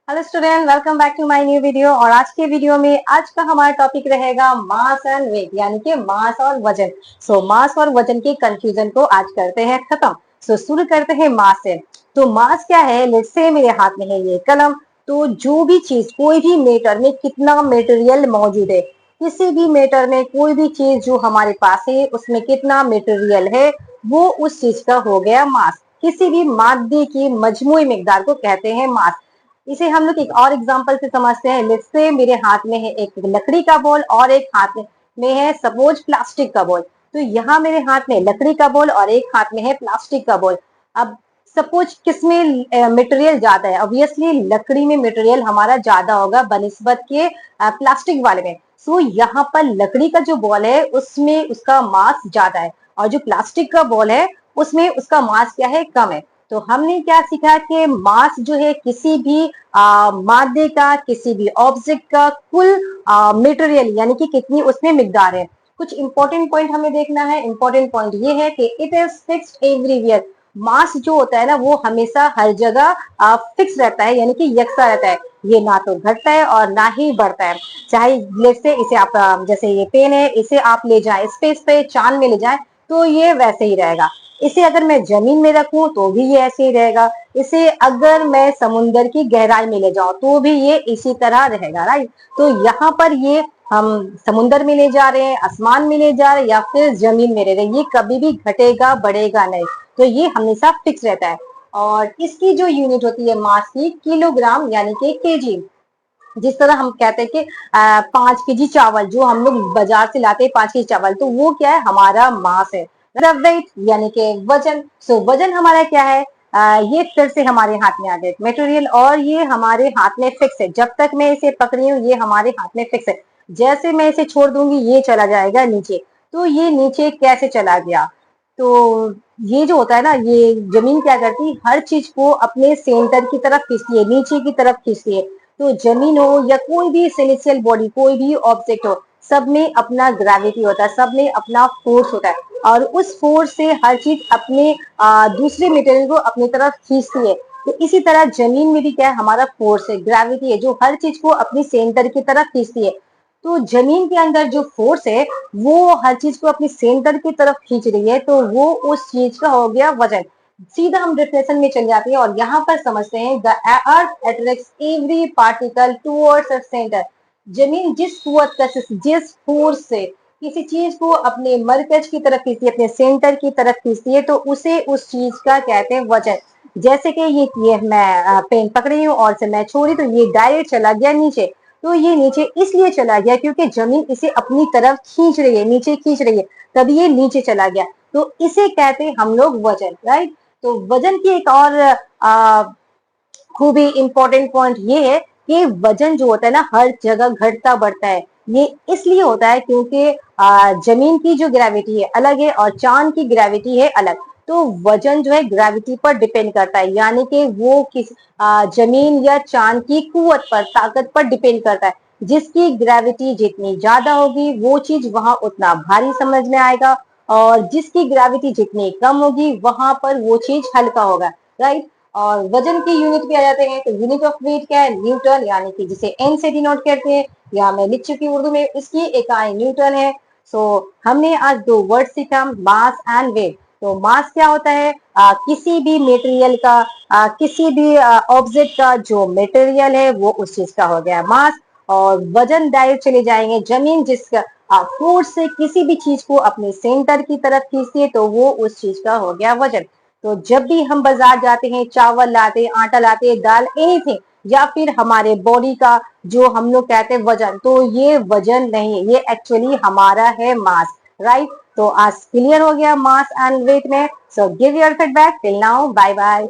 Hello student, welcome back to my new video. और आज के वीडियो में आज का हमारा टॉपिक रहेगा मास एंड वेट, यानी कि मास और वजन। मास और वजन के कंफ्यूजन को आज करते हैं खत्म। शुरू करते हैं मास से। तो मास क्या है? लेट्स से मेरे हाथ में है ये कलम। तो जो भी चीज, कोई भी मैटर में कितना मटेरियल मौजूद है, किसी भी मैटर में कोई भी चीज जो हमारे पास है उसमें कितना मटेरियल है, वो उस चीज का हो गया मास। किसी भी मादे की मजमूई मिकदार को कहते हैं मास। इसे हम लोग एक और एग्जांपल से समझते हैं। लेट्स से मेरे हाथ में है एक लकड़ी का बॉल और एक हाथ में है सपोज प्लास्टिक का बॉल। तो यहाँ मेरे हाथ में लकड़ी का बॉल और एक हाथ में है प्लास्टिक का बॉल। अब सपोज किसमें मटेरियल ज्यादा है? ऑब्वियसली लकड़ी में मटेरियल हमारा ज्यादा होगा बनिस्बत के प्लास्टिक वाले में। यहाँ पर लकड़ी का जो बॉल है उसमें उसका मास ज्यादा है, और जो प्लास्टिक का बॉल है उसमें उसका मास क्या है? कम है। तो हमने क्या सीखा कि मास जो है किसी भी मादे का, किसी भी ऑब्जेक्ट का कुल मटेरियल, यानी कि कितनी उसमें मिकदार है। कुछ इंपॉर्टेंट पॉइंट हमें देखना है। इंपॉर्टेंट पॉइंट ये है कि इट इज फिक्स्ड एवरीवेयर। मास जो होता है ना, वो हमेशा हर जगह फिक्स रहता है, यानी कि यकसा रहता है। ये ना तो घटता है और ना ही बढ़ता है। चाहे लेट से इसे आप जैसे ये पेन है, इसे आप ले जाए स्पेस पे, चांद में ले जाए, तो ये वैसे ही रहेगा। इसे अगर मैं जमीन में रखूं तो भी ये ऐसे ही रहेगा। इसे अगर मैं समुन्द्र की गहराई में ले जाऊं तो भी ये इसी तरह रहेगा, राइट। तो यहाँ पर ये हम समुन्द्र में ले जा रहे हैं, आसमान में ले जा रहे हैं, या फिर जमीन में ले रहे हैं, ये कभी भी घटेगा बढ़ेगा नहीं। तो ये हमेशा फिक्स रहता है। और इसकी जो यूनिट होती है मास की, किलोग्राम यानी कि केजी। जिस तरह हम कहते हैं कि 5 केजी चावल जो हम लोग बाजार से लाते हैं, 5 केजी चावल, तो वो क्या है? हमारा मास है। वेट यानी कि वजन। वजन हमारा क्या है? ये फिर से हमारे हाथ में आ गए मटेरियल, और ये हमारे हाथ में फिक्स है। जब तक मैं इसे पकड़ी हूँ ये हमारे हाथ में फिक्स है। जैसे मैं इसे छोड़ दूंगी ये चला जाएगा नीचे। तो ये नीचे कैसे चला गया? तो ये जो होता है ना, ये जमीन क्या करती है? हर चीज को अपने सेंटर की तरफ खींचती है, नीचे की तरफ खींचती है। तो जमीन हो या कोई भी सेलेस्टियल बॉडी, कोई भी ऑब्जेक्ट हो, सब में अपना ग्रेविटी होता है, सब में अपना फोर्स होता है। और उस फोर्स से हर चीज अपने दूसरे मटेरियल को अपनी तरफ खींचती है। तो इसी तरह जमीन में भी क्या है? हमारा फोर्स है, ग्रेविटी है, जो हर चीज को अपनी सेंटर की तरफ खींचती है। तो जमीन के अंदर जो फोर्स है वो हर चीज को अपनी सेंटर की तरफ खींच रही है, तो वो उस चीज का हो गया वजन। सीधा हम डिफिनेशन में चल जाते हैं और यहाँ पर समझते हैं the earth attracts every particle towards its centre. जमीन जिस कुव्वत का, जिस फोर्स से किसी चीज को अपने मरकज की तरफ खींचती है, अपने सेंटर की तरफ खींचती है, तो उसे उस चीज का कहते हैं वजन। जैसे कि ये मैं पेन पकड़ी हूँ और से मैं छोड़ी तो ये डायरेक्ट चला गया नीचे। तो ये नीचे इसलिए चला गया क्योंकि जमीन इसे अपनी तरफ खींच रही है, नीचे खींच रही है, तभी ये नीचे चला गया। तो इसे कहते हैं हम लोग वजन, राइट। तो वजन की एक और खूबी इंपॉर्टेंट पॉइंट ये है कि वजन जो होता है ना, हर जगह घटता बढ़ता है। ये इसलिए होता है क्योंकि जमीन की जो ग्रेविटी है अलग है और चांद की ग्रेविटी है अलग। तो वजन जो है ग्रेविटी पर डिपेंड करता है, यानी कि वो किस जमीन या चांद की कुव्वत पर, ताकत पर डिपेंड करता है। जिसकी ग्रेविटी जितनी ज्यादा होगी वो चीज वहां उतना भारी समझ में आएगा, और जिसकी ग्रेविटी जितनी कम होगी वहां पर वो चीज हल्का होगा, राइट। और वजन की यूनिट पे आ जाते हैं। तो यूनिट ऑफ वेट क्या है? न्यूटन, यानी कि जिसे एन से डिनोट करते हैं। यहाँ मैं लिख चुकी उर्दू में, इसकी इकाई न्यूटन है। हमने आज दो वर्ड सीखा, मास एंड वेट। तो मास क्या होता है? किसी भी मटेरियल का, किसी भी ऑब्जेक्ट का जो मटेरियल है वो उस चीज का हो गया मास। और वजन डायरेक्ट चले जाएंगे, जमीन जिसका फोर्स से किसी भी चीज को अपने सेंटर की तरफ खींचती है तो वो उस चीज का हो गया वजन। तो जब भी हम बाजार जाते हैं, चावल लाते हैं, आटा लाते हैं, दाल, एनीथिंग, या फिर हमारे बॉडी का जो हम लोग कहते हैं वजन, तो ये वजन नहीं है, ये एक्चुअली हमारा है मास, राइट। तो आज क्लियर हो गया मास एंड वेट में। So give your feedback. Till now, bye bye.